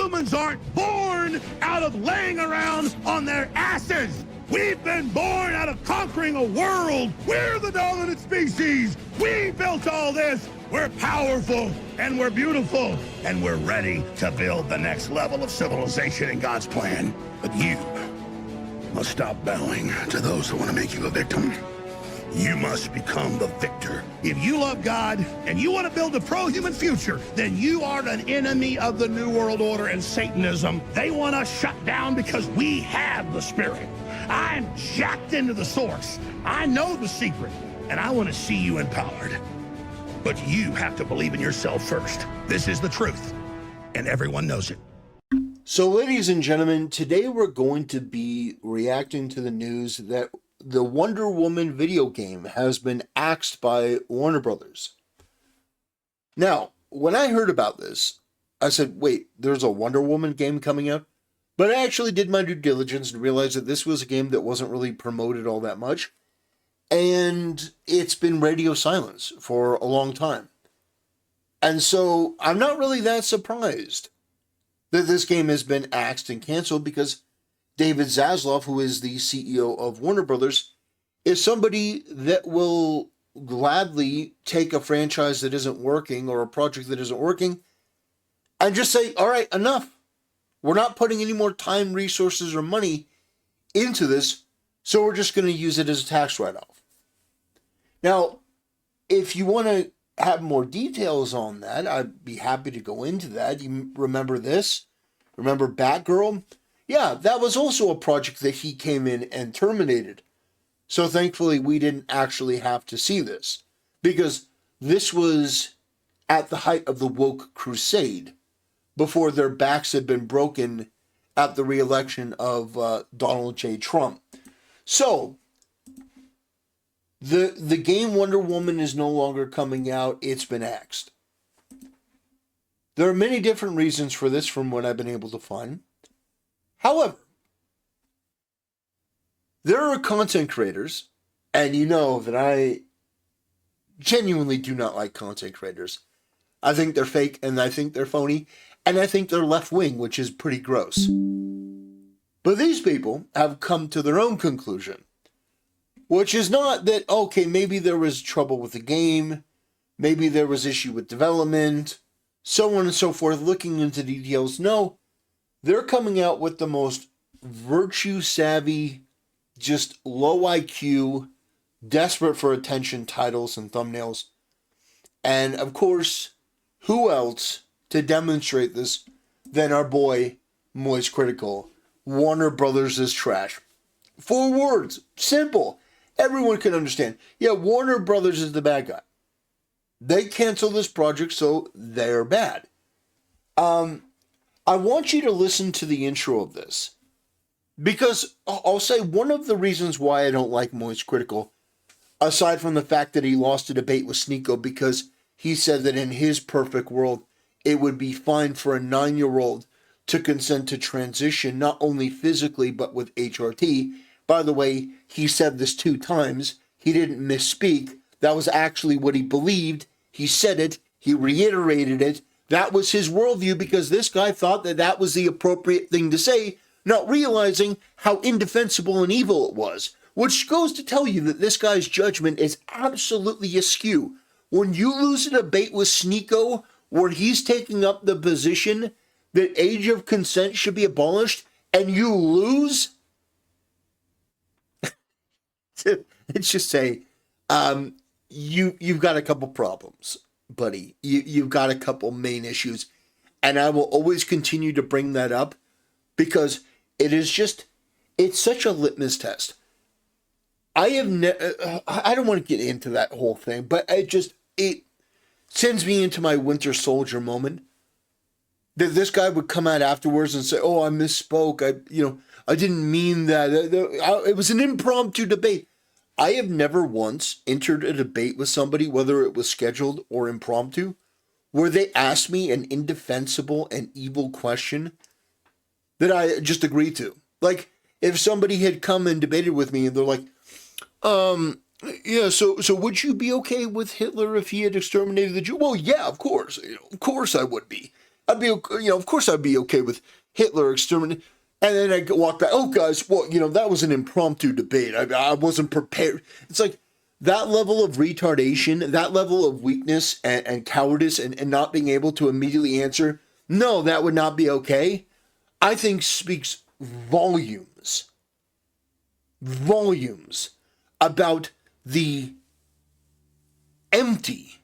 Humans aren't born out of laying around on their asses. We've been born out of conquering a world. We're the dominant species. We built all this. We're powerful and we're beautiful and we're ready to build the next level of civilization in God's plan. But you must stop bowing to those who want to make you a victim. You must become the victor. If you love God and you want to build a pro-human future, then you are an enemy of the New World Order and Satanism. They want us shut down because we have the Spirit. I'm jacked into the source. I know the secret, and I want to see you empowered. But you have to believe in yourself first. This is the truth, and everyone knows it. So, ladies and gentlemen, today we're going to be reacting to the news that the Wonder Woman video game has been axed by Warner Brothers. Now, when I heard about this, I said, wait, there's a Wonder Woman game coming out? But I actually did my due diligence and realized that this was a game that wasn't really promoted all that much. And it's been radio silence for a long time. And so I'm not really that surprised that this game has been axed and canceled, because David Zaslav, who is the CEO of Warner Brothers, is somebody that will gladly take a franchise that isn't working or a project that isn't working and just say, all right, enough. We're not putting any more time, resources, or money into this, so we're just going to use it as a tax write-off. Now, if you want to have more details on that, I'd be happy to go into that. You remember this? Remember Batgirl? Yeah, that was also a project that he came in and terminated. So thankfully, we didn't actually have to see this, because this was at the height of the woke crusade, before their backs had been broken at the re-election of Donald J. Trump. So, the game Wonder Woman is no longer coming out. It's been axed. There are many different reasons for this from what I've been able to find. However, there are content creators, and you know that I genuinely do not like content creators. I think they're fake, and I think they're phony, and I think they're left-wing, which is pretty gross. But these people have come to their own conclusion, which is not that, okay, maybe there was trouble with the game, maybe there was issue with development, so on and so forth, looking into details. No, they're coming out with the most virtue-savvy, just low IQ, desperate for attention titles and thumbnails. And, of course, who else to demonstrate this than our boy, Moist Critical? Warner Brothers is trash. 4 words. Simple. Everyone can understand. Yeah, Warner Brothers is the bad guy. They canceled this project, so they're bad. I want you to listen to the intro of this, because I'll say one of the reasons why I don't like Moist Critical, aside from the fact that he lost a debate with Sneeko because he said that in his perfect world, it would be fine for a 9-year-old to consent to transition, not only physically, but with HRT. By the way, he said this 2 times. He didn't misspeak. That was actually what he believed. He said it. He reiterated it. That was his worldview, because this guy thought that that was the appropriate thing to say, not realizing how indefensible and evil it was. Which goes to tell you that this guy's judgment is absolutely askew. When you lose a debate with Sneeko, where he's taking up the position that age of consent should be abolished, and you lose, let's just say, you've got a couple problems, buddy. You've got a couple main issues, and I will always continue to bring that up, because it's such a litmus test. I don't want to get into that whole thing, but it sends me into my Winter Soldier moment, that this guy would come out afterwards and say, oh, I misspoke. I didn't mean that. It was an impromptu debate. I have never once entered a debate with somebody, whether it was scheduled or impromptu, where they asked me an indefensible and evil question that I just agreed to. Like, if somebody had come and debated with me and they're like, yeah, so would you be okay with Hitler if he had exterminated the Jew? Well, yeah, of course I would be. I'd be, of course I'd be okay with Hitler exterminating. And then I walk back, oh, guys, well, that was an impromptu debate. I wasn't prepared. It's like that level of retardation, that level of weakness and cowardice and not being able to immediately answer, no, that would not be okay, I think speaks volumes about the empty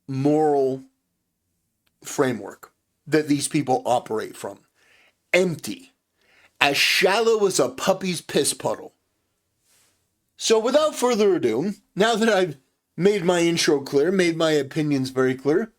moral framework that these people operate from. Empty. As shallow as a puppy's piss puddle. So without further ado, now that I've made my intro clear, made my opinions very clear,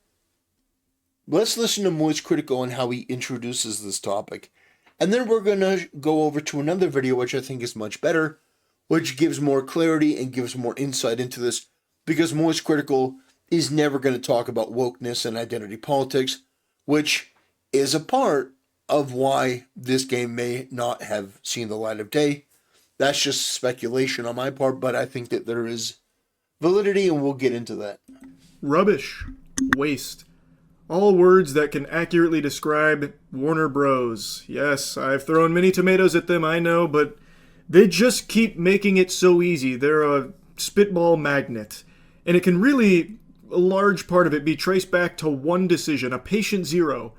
let's listen to Moist Critical and how he introduces this topic. And then we're going to go over to another video which I think is much better, which gives more clarity and gives more insight into this, because Moist Critical is never going to talk about wokeness and identity politics, which is a part of why this game may not have seen the light of day. That's just speculation on my part, but I think that there is validity, and we'll get into that. Rubbish. Waste. All words that can accurately describe Warner Bros. Yes, I've thrown many tomatoes at them, I know, but they just keep making it so easy. They're a spitball magnet. And it can really, a large part of it, be traced back to one decision, a patient zero,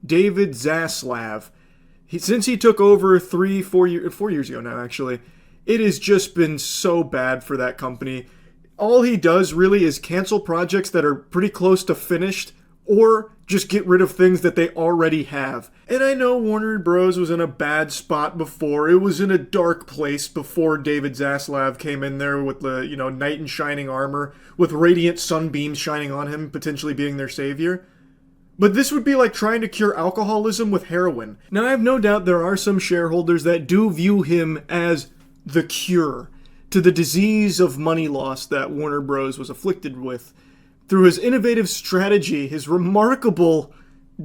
David Zaslav. Since he took over 4 years ago now, actually, it has just been so bad for that company. All he does really is cancel projects that are pretty close to finished, or just get rid of things that they already have. And I know Warner Bros. Was in a bad spot before. It was in a dark place before David Zaslav came in there with the, knight in shining armor, with radiant sunbeams shining on him, potentially being their savior. But this would be like trying to cure alcoholism with heroin. Now, I have no doubt there are some shareholders that do view him as the cure to the disease of money loss that Warner Bros. Was afflicted with. Through his innovative strategy, his remarkable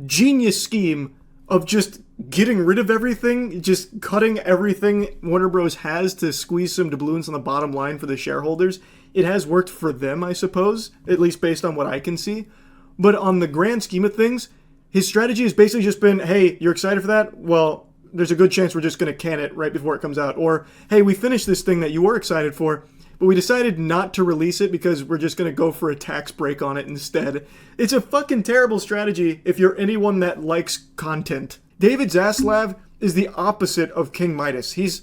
genius scheme of just getting rid of everything, just cutting everything Warner Bros. Has to squeeze some doubloons on the bottom line for the shareholders. It has worked for them, I suppose, at least based on what I can see. But on the grand scheme of things, his strategy has basically just been, hey, you're excited for that? Well, there's a good chance we're just going to can it right before it comes out. Or, hey, we finished this thing that you were excited for, but we decided not to release it because we're just going to go for a tax break on it instead. It's a fucking terrible strategy if you're anyone that likes content. David Zaslav is the opposite of King Midas.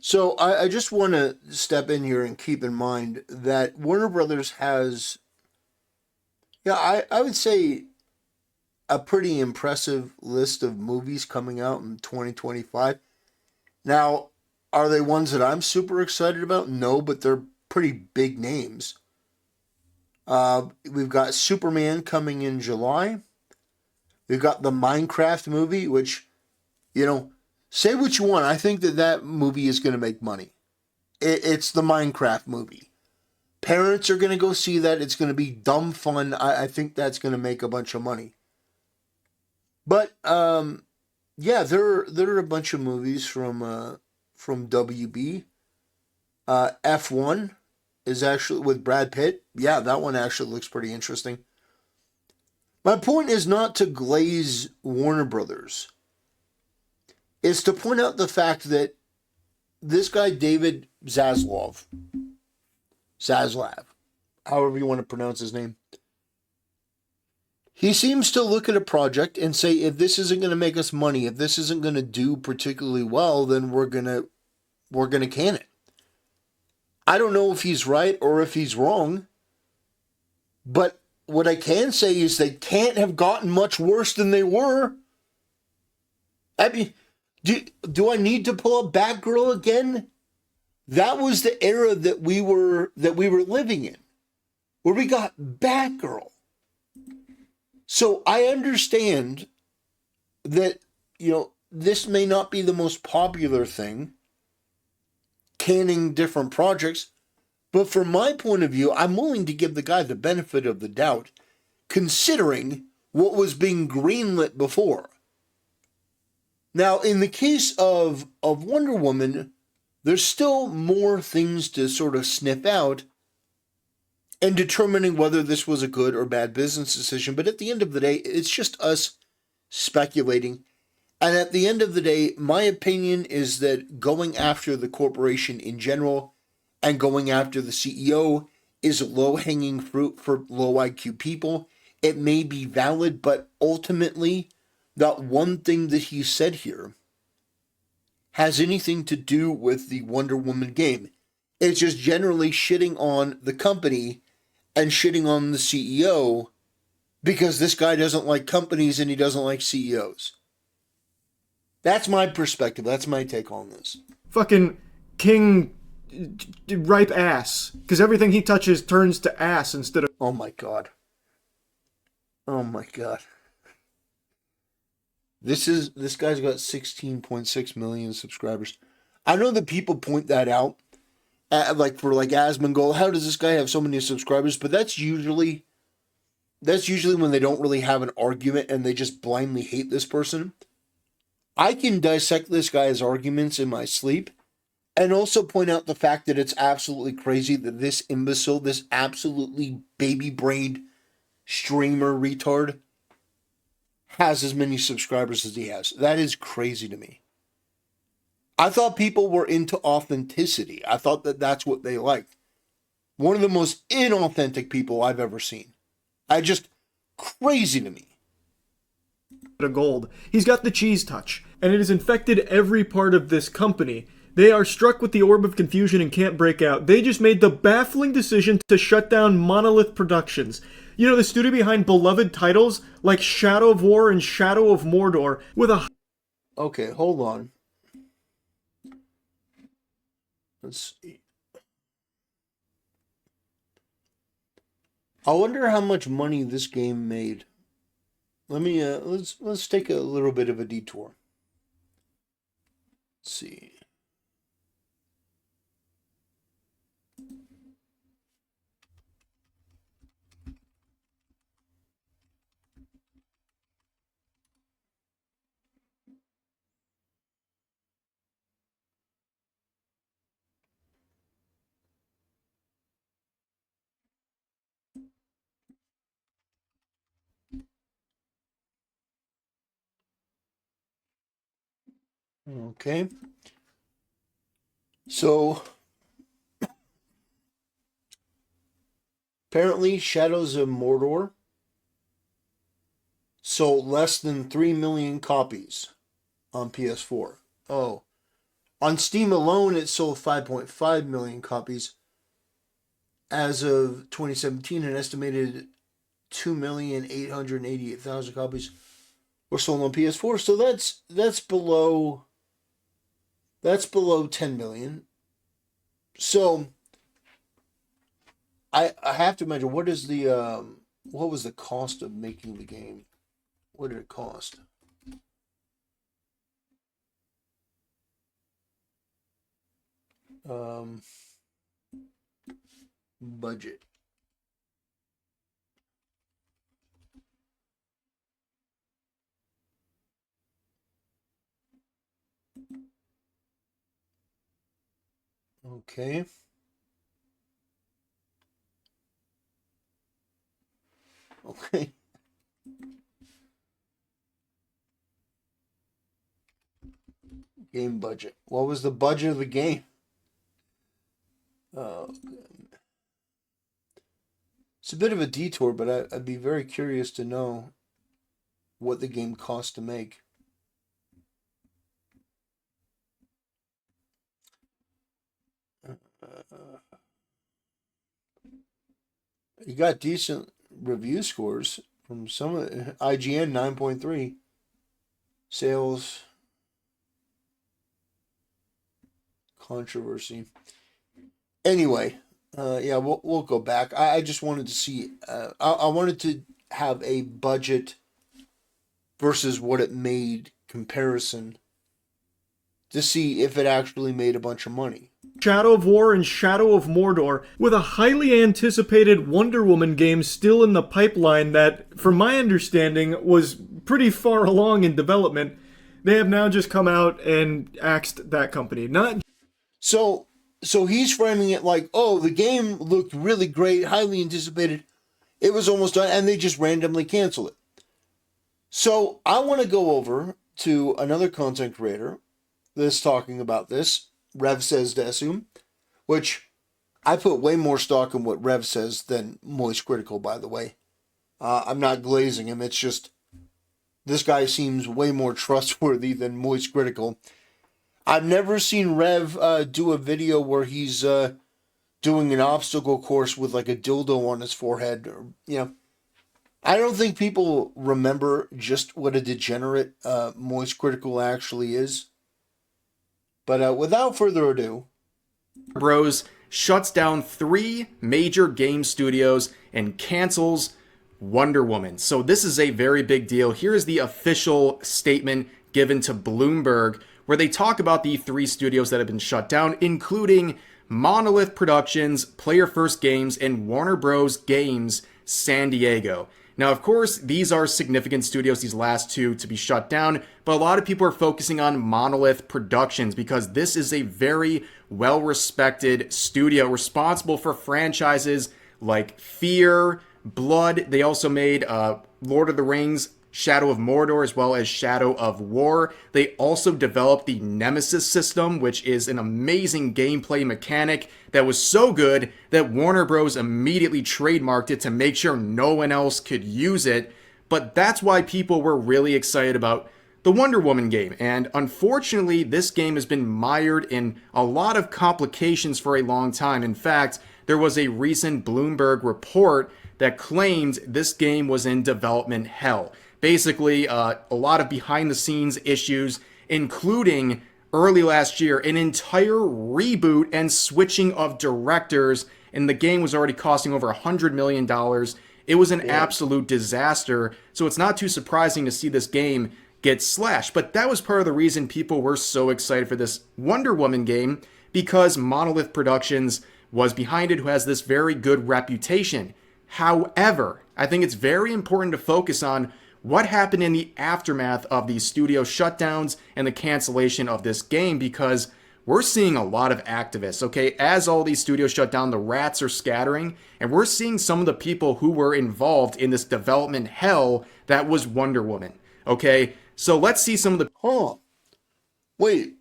So I just want to step in here and keep in mind that Warner Brothers has, I would say, a pretty impressive list of movies coming out in 2025. Now, are they ones that I'm super excited about? No, but they're pretty big names. We've got Superman coming in July. We've got the Minecraft movie, which, say what you want. I think that movie is going to make money. It's the Minecraft movie. Parents are going to go see that. It's going to be dumb fun. I think that's going to make a bunch of money. But, there are a bunch of movies from WB. F1 is actually with Brad Pitt. Yeah, that one actually looks pretty interesting. My point is not to glaze Warner Brothers. It's to point out the fact that this guy, David Zaslav, however you want to pronounce his name, he seems to look at a project and say, if this isn't going to make us money, if this isn't going to do particularly well, then we're going to can it. I don't know if he's right or if he's wrong, but what I can say is they can't have gotten much worse than they were. I mean, do I need to pull up Batgirl again? That was the era that we were living in, where we got Batgirl. So I understand that, this may not be the most popular thing, canning different projects, but from my point of view, I'm willing to give the guy the benefit of the doubt, considering what was being greenlit before. Now, in the case of Wonder Woman, there's still more things to sort of sniff out, and determining whether this was a good or bad business decision. But at the end of the day, it's just us speculating. And at the end of the day, my opinion is that going after the corporation in general and going after the CEO is low-hanging fruit for low IQ people. It may be valid, but ultimately, not one thing that he said here has anything to do with the Wonder Woman game. It's just generally shitting on the company and shitting on the CEO because this guy doesn't like companies and he doesn't like CEOs. That's my perspective. That's my take on this. Fucking King ripe ass. Because everything he touches turns to ass instead of... Oh my god. Oh my god. This guy's got 16.6 million subscribers. I know that people point that out. Like for like Asmongold, how does this guy have so many subscribers? But that's usually when they don't really have an argument and they just blindly hate this person. I can dissect this guy's arguments in my sleep and also point out the fact that it's absolutely crazy that this imbecile, this absolutely baby-brained streamer retard has as many subscribers as he has. That is crazy to me. I thought people were into authenticity. I thought that that's what they liked. One of the most inauthentic people I've ever seen. Crazy to me. Gold. He's got the cheese touch, and it has infected every part of this company. They are struck with the orb of confusion and can't break out. They just made the baffling decision to shut down Monolith Productions. You know, the studio behind beloved titles like Shadow of War and Shadow of Mordor with a... Okay, hold on. Let's see. I wonder how much money this game made. Let me let's take a little bit of a detour. Let's see. Okay. So, apparently Shadows of Mordor sold less than 3 million copies on PS4. Oh. On Steam alone, it sold 5.5 million copies. As of 2017, an estimated 2,888,000 copies were sold on PS4. So that's below 10 million. So I have to imagine what was the cost of making the game? What did it cost? Budget. Okay. Okay. Game budget. What was the budget of the game? It's a bit of a detour, but I'd be very curious to know what the game cost to make. You got decent review scores from some of IGN 9.3. Sales controversy. Anyway, yeah, we'll go back. I just wanted to see. I wanted to have a budget versus what it made comparison to see if it actually made a bunch of money. Shadow of War and Shadow of Mordor, with a highly anticipated Wonder Woman game still in the pipeline that, from my understanding, was pretty far along in development. They have now just come out and axed that company. So, So he's framing it like, oh, the game looked really great, highly anticipated. It was almost done, and they just randomly cancel it. So I want to go over to another content creator that's talking about this, Rev Says Desum, which I put way more stock in what Rev says than Moist Critical, by the way. I'm not glazing him. It's just this guy seems way more trustworthy than Moist Critical. I've never seen Rev do a video where he's doing an obstacle course with like a dildo on his forehead. Or, I don't think people remember just what a degenerate Moist Critical actually is. But without further ado, Bros shuts down 3 major game studios and cancels Wonder Woman. So this is a very big deal. Here is the official statement given to Bloomberg, where they talk about the 3 studios that have been shut down, including Monolith Productions, Player First Games, and Warner Bros. Games San Diego. Now, of course, these are significant studios, these last 2 to be shut down, but a lot of people are focusing on Monolith Productions because this is a very well-respected studio responsible for franchises like Fear, Blood. They also made Lord of the Rings, Shadow of Mordor, as well as Shadow of War. They also developed the Nemesis system, which is an amazing gameplay mechanic that was so good that Warner Bros. Immediately trademarked it to make sure no one else could use it. But that's why people were really excited about the Wonder Woman game. And unfortunately, this game has been mired in a lot of complications for a long time. In fact, there was a recent Bloomberg report that claimed this game was in development hell. Basically, a lot of behind-the-scenes issues, including early last year, an entire reboot and switching of directors, and the game was already costing over $100 million. It was an absolute disaster, so it's not too surprising to see this game get slashed. But that was part of the reason people were so excited for this Wonder Woman game, because Monolith Productions was behind it, who has this very good reputation. However, I think it's very important to focus on what happened in the aftermath of these studio shutdowns and the cancellation of this game, because we're seeing a lot of activists, okay? As all these studios shut down, the rats are scattering, and we're seeing some of the people who were involved in this development hell that was Wonder Woman, okay? So let's see some of the... Wait.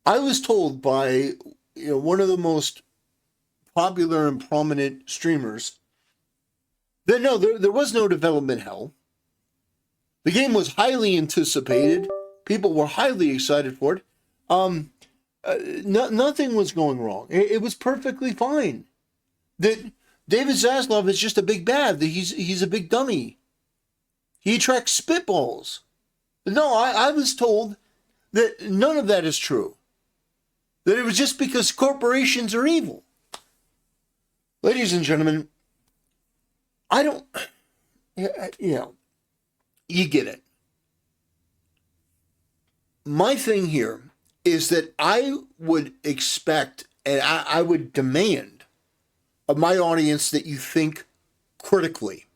I was told by one of the most popular and prominent streamers that no, there was no development hell. The game was highly anticipated. People were highly excited for it. Nothing was going wrong. It was perfectly fine. That David Zaslav is just a big bad. That he's a big dummy. He attracts spitballs. No, I was told that none of that is true. That it was just because corporations are evil. Ladies and gentlemen, I don't, you get it. My thing here is that I would expect and I would demand of my audience that you think critically.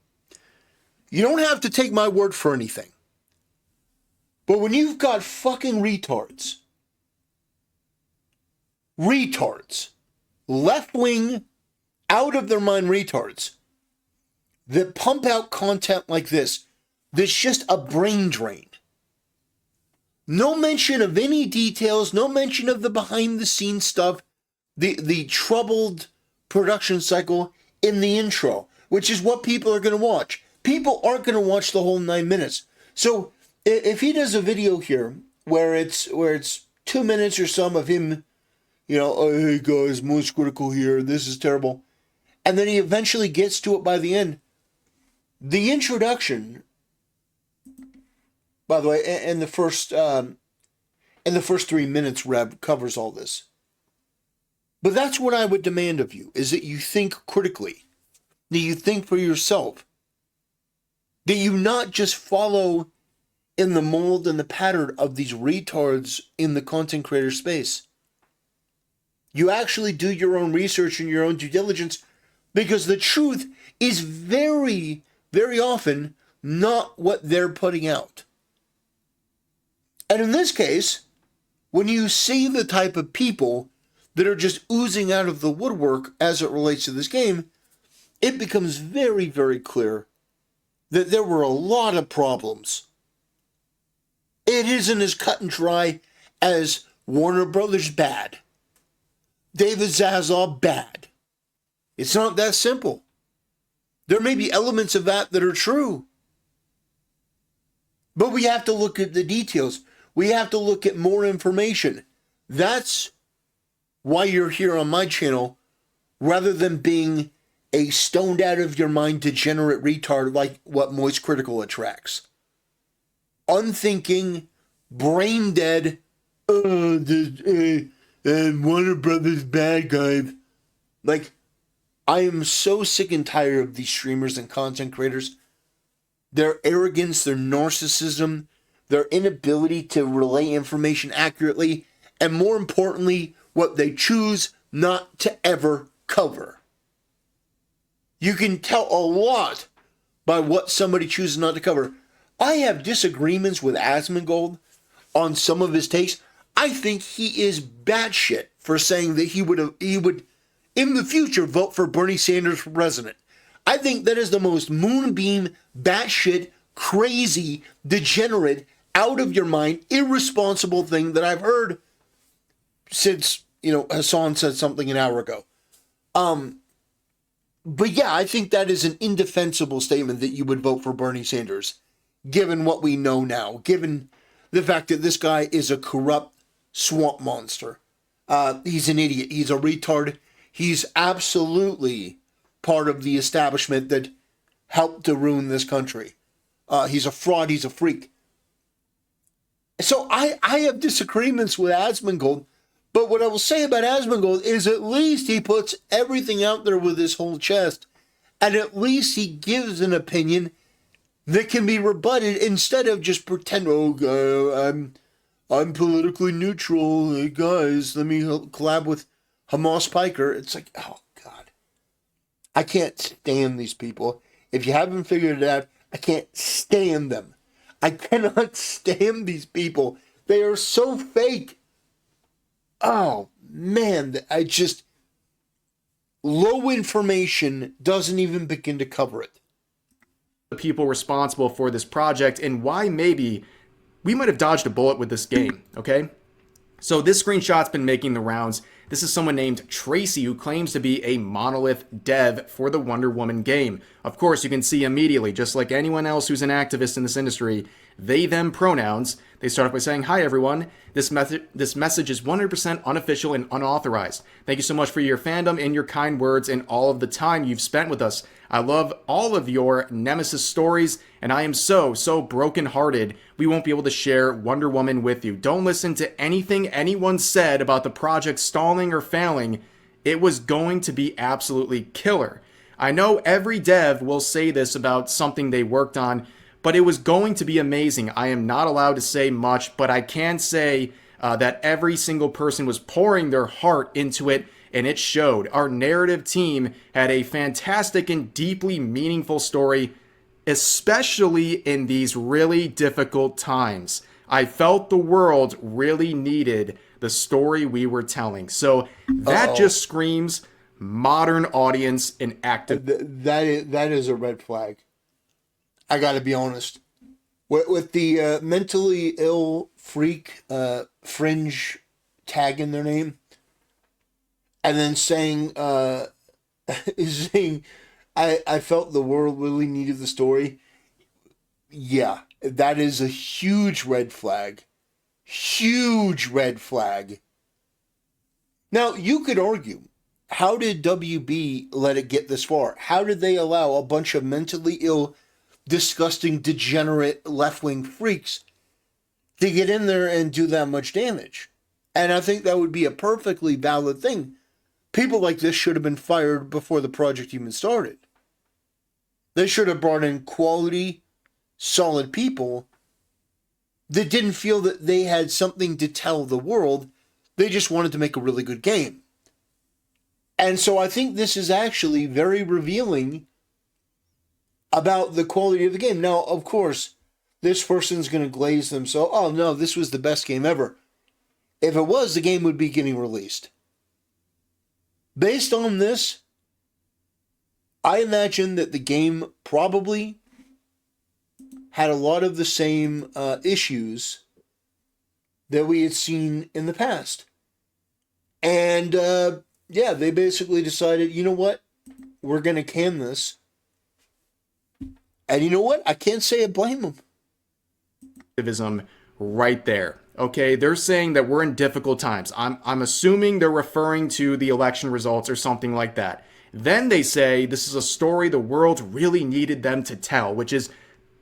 You don't have to take my word for anything. But when you've got fucking retards, left-wing, out of their mind retards, that pump out content like this, that's just a brain drain. No mention of any details, no mention of the behind-the-scenes stuff, the troubled production cycle in the intro, which is what people are going to watch. People aren't going to watch the whole 9 minutes. So if he does a video here where it's 2 minutes or some of him, oh, hey guys, Moist Critical here, this is terrible, and then he eventually gets to it by the end. The introduction, by the way, in the first 3 minutes, Rev covers all this. But that's what I would demand of you, is that you think critically, that you think for yourself, that you not just follow in the mold and the pattern of these retards in the content creator space. You actually do your own research and your own due diligence, because the truth is very, very often not what they're putting out. And in this case, when you see the type of people that are just oozing out of the woodwork as it relates to this game, it becomes very, very clear that there were a lot of problems. It isn't as cut and dry as Warner Brothers bad, David Zaslav bad. It's not that simple. There may be elements of that are true. But we have to look at the details. We have to look at more information. That's why you're here on my channel, rather than being a stoned out of your mind degenerate retard like what Moist Critical attracts. Unthinking, brain dead, Warner Brothers bad guys. Like, I am so sick and tired of these streamers and content creators. Their arrogance, their narcissism, their inability to relay information accurately, and more importantly, what they choose not to ever cover. You can tell a lot by what somebody chooses not to cover. I have disagreements with Asmongold on some of his takes. I think he is batshit for saying that he would in the future vote for Bernie Sanders for president. I think that is the most moonbeam, batshit, crazy, degenerate, out of your mind, irresponsible thing that I've heard since, Hassan said something an hour ago. But yeah, I think that is an indefensible statement that you would vote for Bernie Sanders, given what we know now, given the fact that this guy is a corrupt swamp monster. He's an idiot. He's a retard. He's absolutely part of the establishment that helped to ruin this country. He's a fraud. He's a freak. So I have disagreements with Asmongold, but what I will say about Asmongold is at least he puts everything out there with his whole chest, and at least he gives an opinion that can be rebutted instead of just pretend, I'm politically neutral. Hey guys, let me collab with Hamas Piker. It's like, oh God. I can't stand these people. If you haven't figured it out, I can't stand them. I cannot stand these people. They are so fake. Oh, man. Low information doesn't even begin to cover it. The people responsible for this project and why maybe we might have dodged a bullet with this game, okay? So this screenshot's been making the rounds. This is someone named Tracy who claims to be a Monolith dev for the Wonder Woman game. Of course, you can see immediately, just like anyone else who's an activist in this industry, they, them pronouns. They start off by saying, "Hi everyone, this message is 100% unofficial and unauthorized. Thank you so much for your fandom and your kind words and all of the time you've spent with us. I love all of your Nemesis stories, and I am so brokenhearted we won't be able to share Wonder Woman with you. Don't listen to anything anyone said about the project stalling or failing. It was going to be absolutely killer. I know every dev will say this about something they worked on, but it was going to be amazing. I am not allowed to say much, but I can say that every single person was pouring their heart into it, and it showed. Our narrative team had a fantastic and deeply meaningful story, especially in these really difficult times. I felt the world really needed the story we were telling." So that just screams modern audience and active. That is a red flag. I gotta be honest. With the mentally ill freak fringe tag in their name, and then saying, I felt the world really needed the story. Yeah, that is a huge red flag. Huge red flag. Now, you could argue, how did WB let it get this far? How did they allow a bunch of mentally ill, disgusting, degenerate, left-wing freaks to get in there and do that much damage? And I think that would be a perfectly valid thing. People like this should have been fired before the project even started. They should have brought in quality, solid people that didn't feel that they had something to tell the world. They just wanted to make a really good game. And so I think this is actually very revealing about the quality of the game. Now, of course, this person's going to glaze themselves. Oh, no, this was the best game ever. If it was, the game would be getting released. Based on this, I imagine that the game probably had a lot of the same issues that we had seen in the past. And, yeah, they basically decided, you know what? We're going to can this. And you know what? I can't say I blame them. Activism right there. Okay, they're saying that we're in difficult times. I'm assuming they're referring to the election results or something like that. Then they say this is a story the world really needed them to tell, which is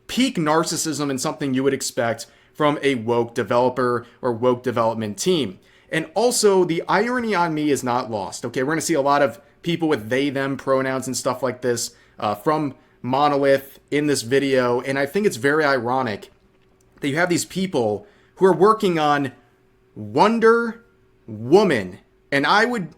peak narcissism and something you would expect from a woke developer or woke development team. And also, the irony on me is not lost. Okay, we're going to see a lot of people with they, them pronouns and stuff like this from Monolith in this video. And I think it's very ironic that you have these people who are working on Wonder Woman. And I would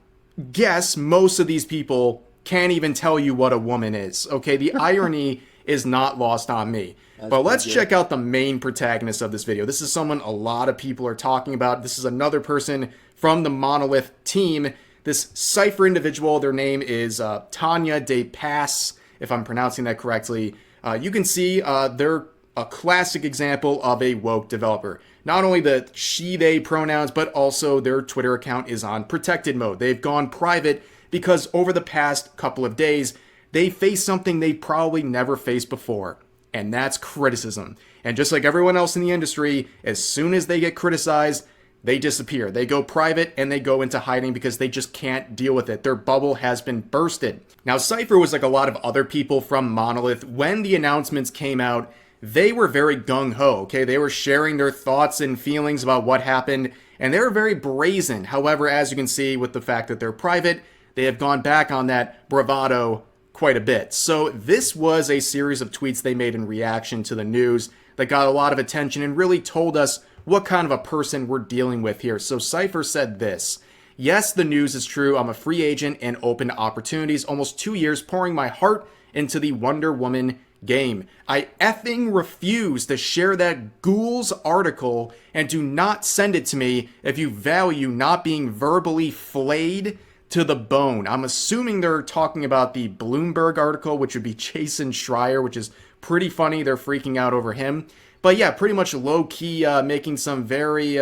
guess most of these people can't even tell you what a woman is. Okay, the irony is not lost on me. But let's check out the main protagonist of this video. This is someone a lot of people are talking about. This is another person from the Monolith team. This Cypher individual, their name is Tanya DePass, if I'm pronouncing that correctly. You can see they're a classic example of a woke developer. Not only the she, they pronouns, but also their Twitter account is on protected mode. They've gone private because over the past couple of days, they faced something they probably never faced before, and that's criticism. And just like everyone else in the industry, as soon as they get criticized, they disappear. They go private and they go into hiding because they just can't deal with it. Their bubble has been bursted. Now, Cypher was like a lot of other people from Monolith. When the announcements came out, they were very gung-ho, okay? They were sharing their thoughts and feelings about what happened, and they were very brazen. However, as you can see with the fact that they're private, they have gone back on that bravado quite a bit. So this was a series of tweets they made in reaction to the news that got a lot of attention and really told us what kind of a person we're dealing with here. So Cypher said this: "Yes, the news is true. I'm a free agent and open to opportunities. Almost 2 years pouring my heart into the Wonder Woman game. I effing refuse to share that ghoul's article, and do not send it to me if you value not being verbally flayed to the bone." I'm assuming they're talking about the Bloomberg article, which would be Jason Schreier, which is pretty funny. They're freaking out over him. But yeah, pretty much low-key making some very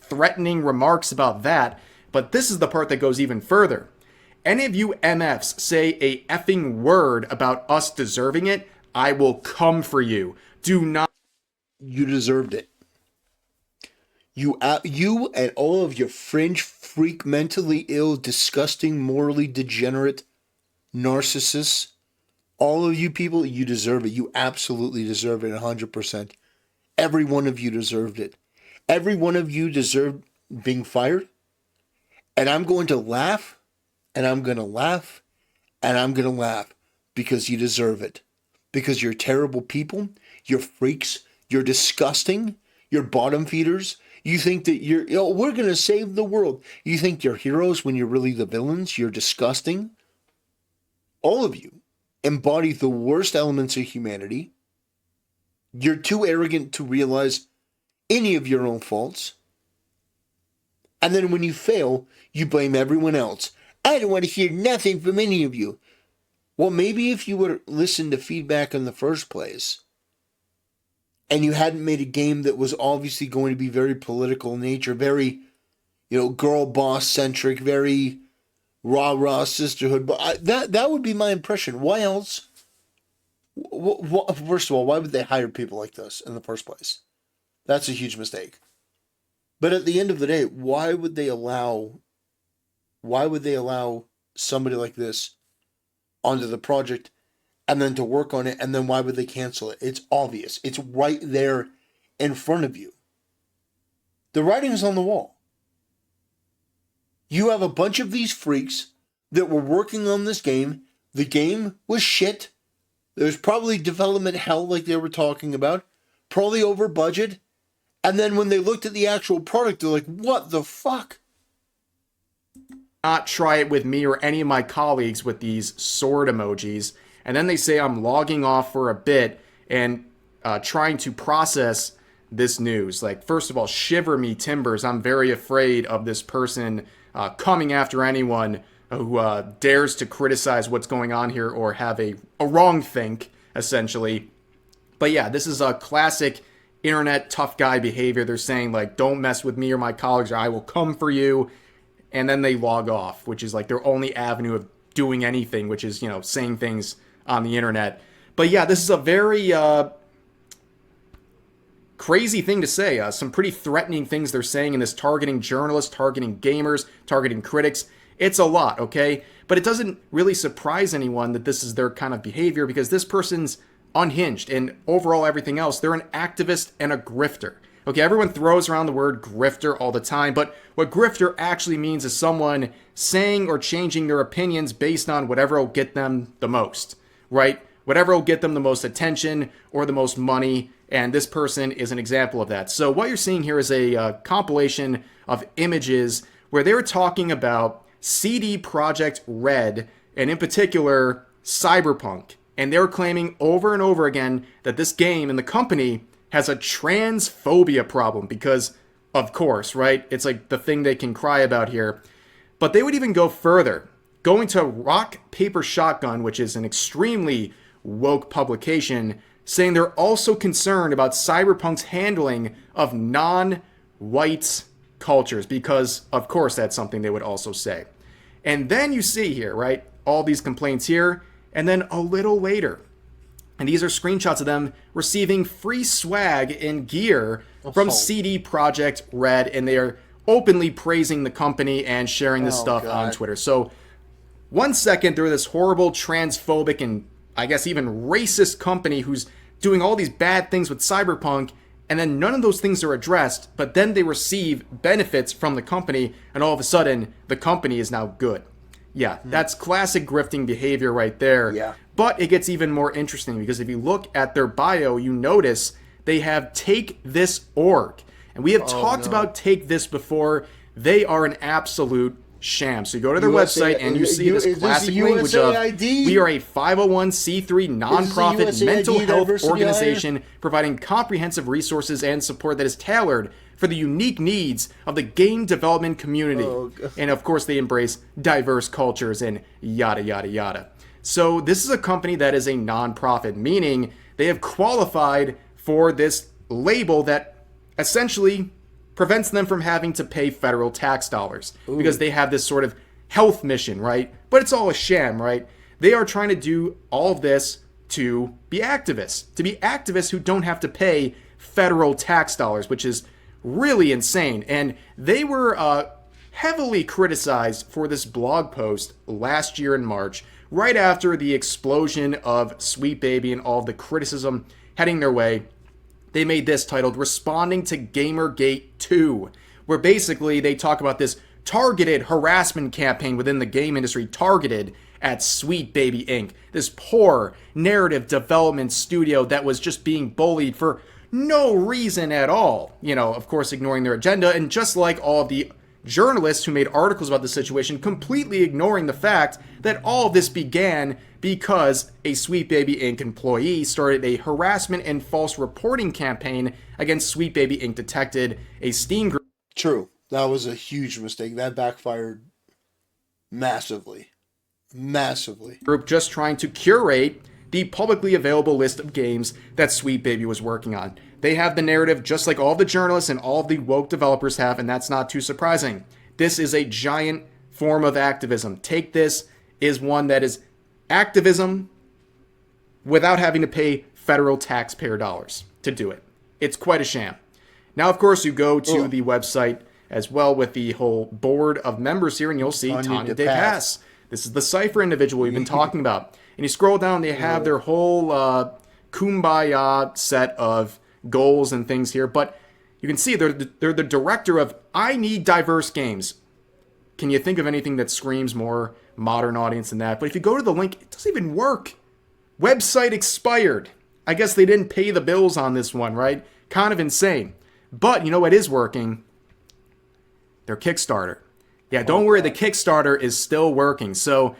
threatening remarks about that. But this is the part that goes even further. "Any of you MFs say a effing word about us deserving it, I will come for you. Do not..." You deserved it. You and all of your fringe, freak, mentally ill, disgusting, morally degenerate narcissists, all of you people, you deserve it. You absolutely deserve it 100%. Every one of you deserved it. Every one of you deserved being fired. And I'm going to laugh, and I'm going to laugh, and I'm going to laugh because you deserve it. Because you're terrible people, you're freaks, you're disgusting, you're bottom feeders. You think that we're going to save the world. You think you're heroes when you're really the villains. You're disgusting. All of you embody the worst elements of humanity. You're too arrogant to realize any of your own faults. And then when you fail, you blame everyone else. I don't want to hear nothing from any of you. Well, maybe if you would listen to feedback in the first place, and you hadn't made a game that was obviously going to be very political in nature, very, girl boss centric, very rah-rah sisterhood, but that would be my impression. Why else? First of all, why would they hire people like this in the first place? That's a huge mistake. But at the end of the day, why would they allow somebody like this onto the project and then to work on it, and then why would they cancel it? It's obvious. It's right there in front of you. The writing's on the wall. You have a bunch of these freaks that were working on this game. The game was shit. There's probably development hell like they were talking about. Probably over budget. And then when they looked at the actual product, they're like, what the fuck? Not try it with me or any of my colleagues with these sword emojis. And then they say I'm logging off for a bit and trying to process this news. Like, first of all, shiver me timbers. I'm very afraid of this person coming after anyone who dares to criticize what's going on here or have a wrong think, essentially. But yeah, this is a classic internet tough guy behavior. They're saying, like, don't mess with me or my colleagues or I will come for you. And then they log off, which is like their only avenue of doing anything, which is, saying things on the internet. But yeah, this is a very crazy thing to say. Some pretty threatening things they're saying in this, targeting journalists, targeting gamers, targeting critics. It's a lot, okay? But it doesn't really surprise anyone that this is their kind of behavior, because this person's unhinged, and overall everything else, they're an activist and a grifter. Okay, everyone throws around the word grifter all the time, but what grifter actually means is someone saying or changing their opinions based on whatever will get them the most, right? Whatever will get them the most attention or the most money, and this person is an example of that. So what you're seeing here is a compilation of images where they were talking about CD Projekt Red, and in particular, Cyberpunk. And they're claiming over and over again that this game and the company has a transphobia problem because, of course, right? It's like the thing they can cry about here. But they would even go further, going to Rock, Paper, Shotgun, which is an extremely woke publication, saying they're also concerned about Cyberpunk's handling of non-white cultures because, of course, that's something they would also say. And then you see here, right, all these complaints here, and then a little later, and these are screenshots of them receiving free swag and gear from CD Projekt Red, and they are openly praising the company and sharing this stuff on Twitter. So 1 second they're this horrible transphobic and I guess even racist company who's doing all these bad things with Cyberpunk, and then none of those things are addressed, but then they receive benefits from the company, and all of a sudden the company is now good. Yeah, that's classic grifting behavior right there. Yeah. But it gets even more interesting because if you look at their bio, you notice they have Take This org. And we have talked about Take This before. They are an absolute sham. So you go to their website and you see this classic language of, we are a 501c3 nonprofit mental health organization providing comprehensive resources and support that is tailored for the unique needs of the game development community. And of course they embrace diverse cultures and yada yada yada. So this is a company that is a nonprofit, meaning they have qualified for this label that essentially prevents them from having to pay federal tax dollars because they have this sort of health mission, right? But it's all a sham, right? They are trying to do all of this to be activists who don't have to pay federal tax dollars, which is really insane. And they were heavily criticized for this blog post last year in March, right after the explosion of Sweet Baby and all of the criticism heading their way. They made this titled Responding to Gamergate 2, where basically they talk about this targeted harassment campaign within the game industry targeted at Sweet Baby Inc., this poor narrative development studio that was just being bullied for no reason at all. Of course, ignoring their agenda, and just like all of the journalists who made articles about the situation, completely ignoring the fact that all of this began because a Sweet Baby Inc. employee started a harassment and false reporting campaign against Sweet Baby Inc. detected a Steam group. True. That was a huge mistake. That backfired massively. Group just trying to curate the publicly available list of games that Sweet Baby was working on. They have the narrative just like all the journalists and all of the woke developers have, and that's not too surprising. This is a giant form of activism. Take This is one that is activism without having to pay federal taxpayer dollars to do it. It's quite a sham. Now, of course, you go to the website as well with the whole board of members here, and you'll see Tanya DePass. This is the Cypher individual we've been talking about. And you scroll down, they have their whole kumbaya set of goals and things here. But you can see they're the director of I Need Diverse Games. Can you think of anything that screams more modern audience than that? But if you go to the link, it doesn't even work. Website expired. I guess they didn't pay the bills on this one, right? Kind of insane. But you know what is working? Their Kickstarter. Yeah, don't worry, the Kickstarter is still working. So,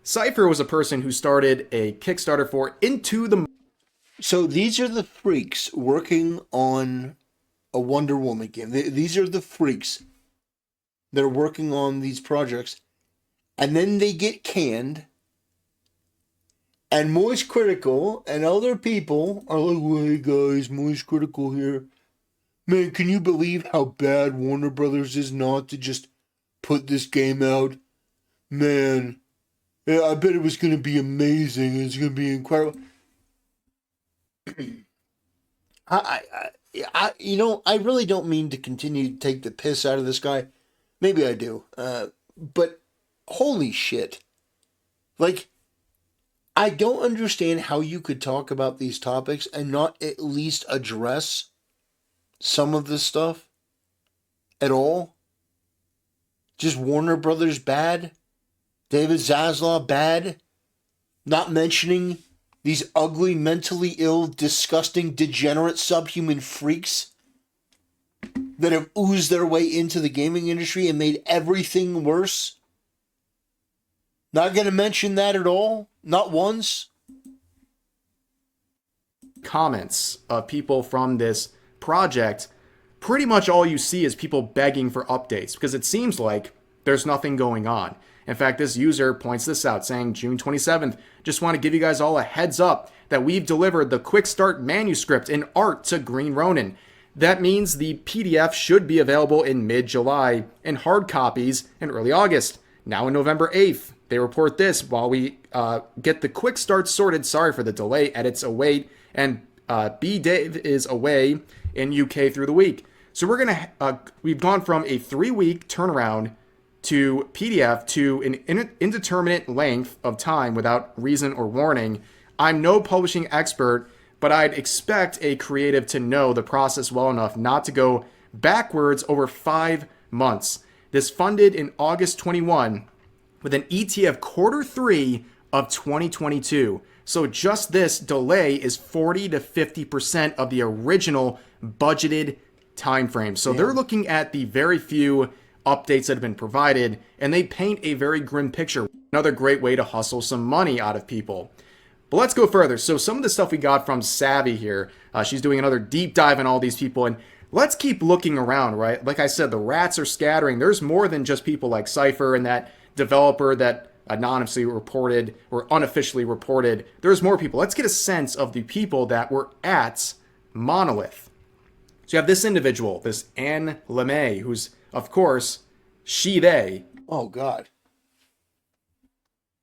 Cypher was a person who started a Kickstarter for Into the So these are the freaks working on a Wonder Woman game. These are the freaks that are working on these projects, and then they get canned. And Moist Critical and other people are like, well, hey guys, Moist Critical here. Man, can you believe how bad Warner Brothers is not to just put this game out? Man, yeah, I bet it was going to be amazing. It's going to be incredible. I really don't mean to continue to take the piss out of this guy. Maybe I do. But holy shit. Like, I don't understand how you could talk about these topics and not at least address some of this stuff at all. Just Warner Brothers bad. David Zaslav bad. Not mentioning these ugly, mentally ill, disgusting, degenerate, subhuman freaks that have oozed their way into the gaming industry and made everything worse. Not going to mention that at all. Not once. Comments of people from this project, pretty much all you see is people begging for updates because it seems like there's nothing going on. In fact, this user points this out, saying June 27th, just want to give you guys all a heads up that we've delivered the quick start manuscript in art to Green Ronin. That means the PDF should be available in mid-July and hard copies in early August. Now in November 8th, they report this while we get the quick start sorted. Sorry for the delay. Edits await, and B. Dave is away in UK through the week. So we've gone from a 3-week turnaround to PDF to an indeterminate length of time without reason or warning. I'm no publishing expert, but I'd expect a creative to know the process well enough not to go backwards over 5 months. This funded in August 21 with an ET of Q3 of 2022. So just this delay is 40 to 50% of the original budgeted time frame. So they're looking at the very few updates that have been provided, and they paint a very grim picture. Another great way to hustle some money out of people. But let's go further. So some of the stuff we got from Savvy here, she's doing another deep dive on all these people, and let's keep looking around, right? Like I said, the rats are scattering. There's more than just people like Cypher and that developer that anonymously reported or unofficially reported. There's more people. Let's get a sense of the people that were at Monolith. So you have this individual, this Anne LeMay, who's, of course, they. Oh, God.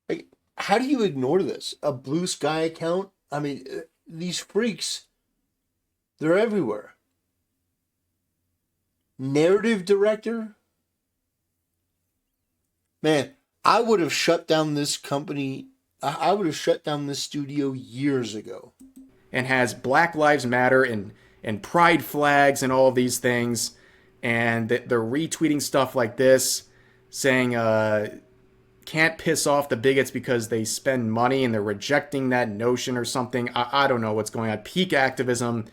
Like, how do you ignore this? A Blue Sky account? I mean, these freaks, they're everywhere. Narrative director? Man, I would have shut down this company. I would have shut down this studio years ago. And has Black Lives Matter and pride flags and all of these things. And they're retweeting stuff like this, saying can't piss off the bigots because they spend money, and they're rejecting that notion or something. I don't know what's going on. Peak activism.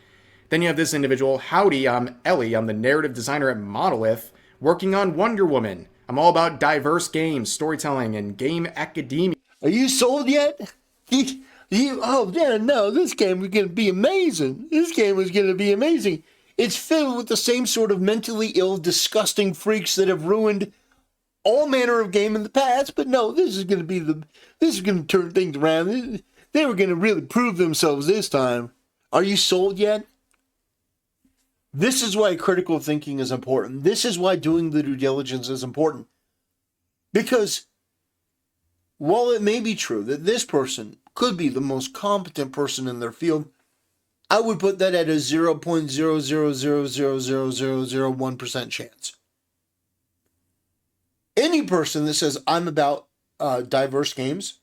Then you have this individual. Howdy, I'm Ellie. I'm the narrative designer at Monolith, working on Wonder Woman. I'm all about diverse games, storytelling, and game academia. Are you sold yet? Oh, yeah, no, this game is going to be amazing. This game is going to be amazing. It's filled with the same sort of mentally ill, disgusting freaks that have ruined all manner of game in the past. But no, this is going to turn things around. They were going to really prove themselves this time. Are you sold yet? This is why critical thinking is important. This is why doing the due diligence is important. Because while it may be true that this person could be the most competent person in their field, I would put that at a 0.0000001% chance. Any person that says, I'm about diverse games,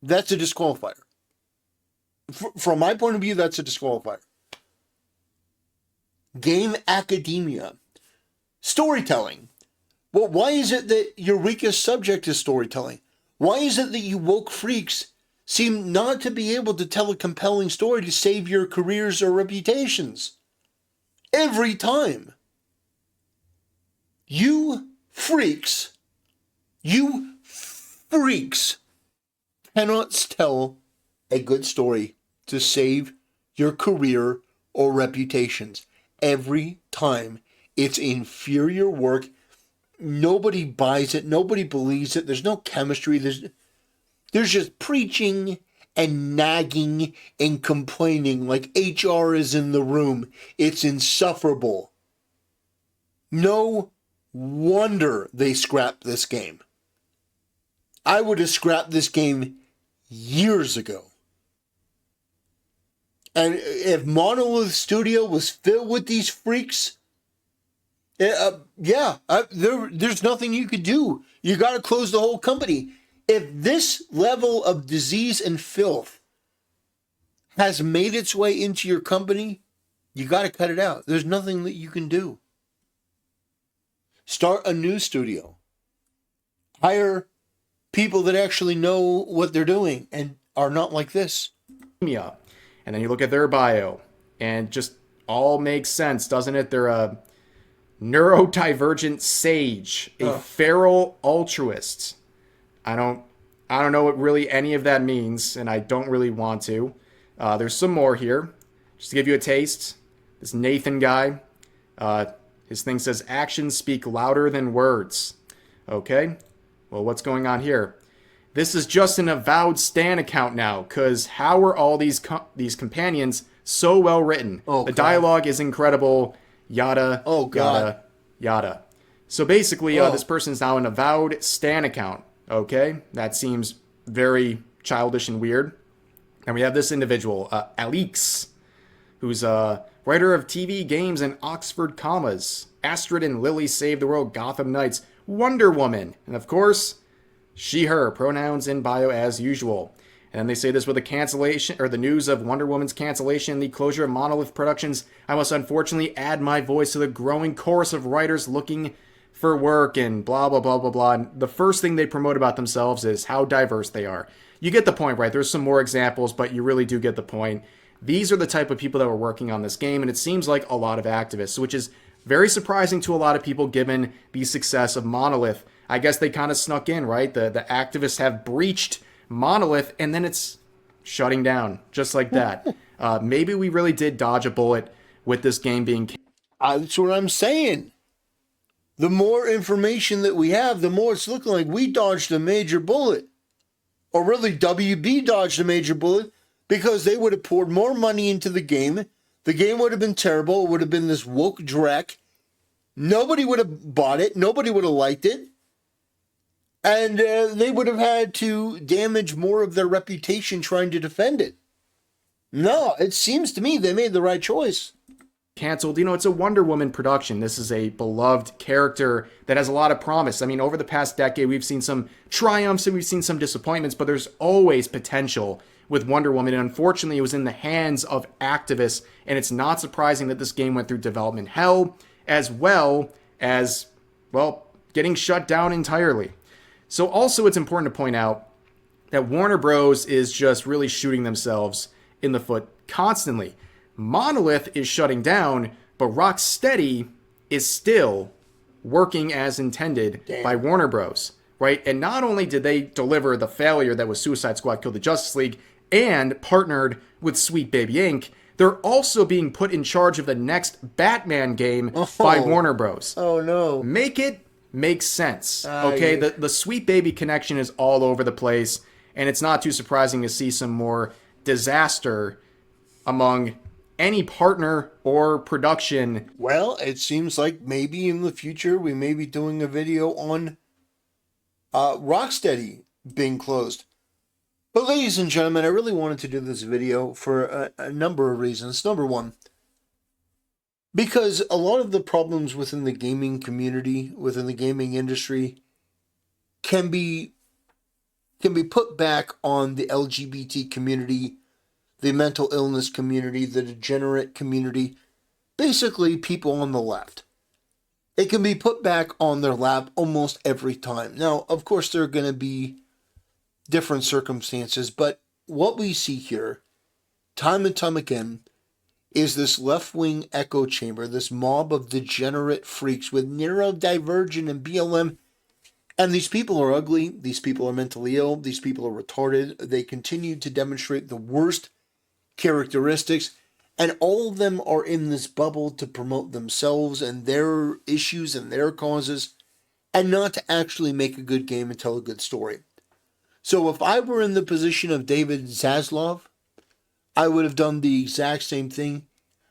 that's a disqualifier. From my point of view, that's a disqualifier. Game academia. Storytelling. Well, why is it that your weakest subject is storytelling? Why is it that you woke freaks seem not to be able to tell a compelling story to save your careers or reputations? Every time. You freaks cannot tell a good story to save your career or reputations. Every time it's inferior work. Nobody buys it. Nobody believes it. There's no chemistry. There's just preaching and nagging and complaining like HR is in the room. It's insufferable. No wonder they scrapped this game. I would have scrapped this game years ago. And if Monolith Studio was filled with these freaks, there's nothing you could do. You got to close the whole company. If this level of disease and filth has made its way into your company, you got to cut it out. There's nothing that you can do. Start a new studio. Hire people that actually know what they're doing and are not like this. And then you look at their bio, and just all makes sense, doesn't it? They're a neurodivergent sage, a feral altruist. I don't know what really any of that means, and I don't really want to. There's some more here. Just to give you a taste, this Nathan guy, his thing says, actions speak louder than words. Okay, well, what's going on here? This is just an avowed Stan account now, because how are all these companions so well written? The dialogue is incredible. Yada, yada, yada. So basically, this person's now an avowed Stan account. Okay, that seems very childish and weird. And we have this individual, Alix, who's a writer of TV, games, and Oxford commas. Astrid and Lily Save the World, Gotham Knights, Wonder Woman, and of course, she, her, pronouns in bio as usual. And they say this with the cancellation, or the news of Wonder Woman's cancellation and the closure of Monolith Productions. I must unfortunately add my voice to the growing chorus of writers looking for work and blah, blah, blah, blah, blah. And the first thing they promote about themselves is how diverse they are. You get the point, right? There's some more examples, but you really do get the point. These are the type of people that were working on this game, and it seems like a lot of activists, which is very surprising to a lot of people given the success of Monolith. I guess they kind of snuck in, right? The activists have breached Monolith, and then it's shutting down just like that. Maybe we really did dodge a bullet with this game being... That's what I'm saying. The more information that we have, the more it's looking like we dodged a major bullet. Or really, WB dodged a major bullet, because they would have poured more money into the game. The game would have been terrible. It would have been this woke dreck. Nobody would have bought it. Nobody would have liked it. And they would have had to damage more of their reputation trying to defend it. No, it seems to me they made the right choice. Canceled. You know, it's a Wonder Woman production. This is a beloved character that has a lot of promise. I mean, over the past decade, we've seen some triumphs and we've seen some disappointments, but there's always potential with Wonder Woman. And unfortunately, it was in the hands of activists. And it's not surprising that this game went through development hell, as well as, well, getting shut down entirely. So also it's important to point out that Warner Bros. Is just really shooting themselves in the foot constantly. Monolith is shutting down, but Rocksteady is still working as intended by Warner Bros., right? And not only did they deliver the failure that was Suicide Squad Killed the Justice League and partnered with Sweet Baby Inc., they're also being put in charge of the next Batman game by Warner Bros. Oh, no. Make it make sense, okay? The Sweet Baby connection is all over the place, and it's not too surprising to see some more disaster among any partner or production. Well, it seems like maybe in the future we may be doing a video on Rocksteady being closed. But ladies and gentlemen, I really wanted to do this video for a number of reasons. Number one, because a lot of the problems within the gaming community, within the gaming industry, can be put back on the LGBT community, the mental illness community, the degenerate community, basically people on the left. It can be put back on their lap almost every time. Now, of course, there are going to be different circumstances, but what we see here, time and time again, is this left-wing echo chamber, this mob of degenerate freaks with neurodivergent and BLM, And these people are ugly. These people are mentally ill. These people are retarded. They continue to demonstrate the worst characteristics. And all of them are in this bubble to promote themselves and their issues and their causes, and not to actually make a good game and tell a good story. So if I were in the position of David Zaslav, I would have done the exact same thing.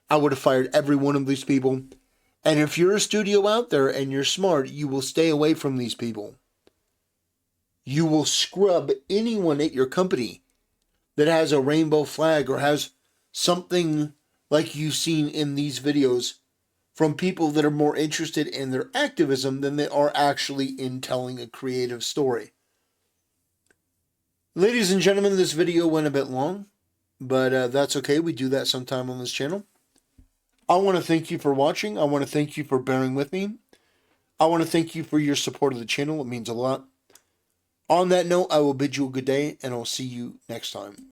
I would have fired every one of these people. And if you're a studio out there and you're smart, you will stay away from these people. You will scrub anyone at your company that has a rainbow flag or has something like you've seen in these videos from people that are more interested in their activism than they are actually in telling a creative story. Ladies and gentlemen, this video went a bit long, but that's okay. We do that sometime on this channel. I want to thank you for watching. I want to thank you for bearing with me. I want to thank you for your support of the channel. It means a lot. On that note, I will bid you a good day, and I'll see you next time.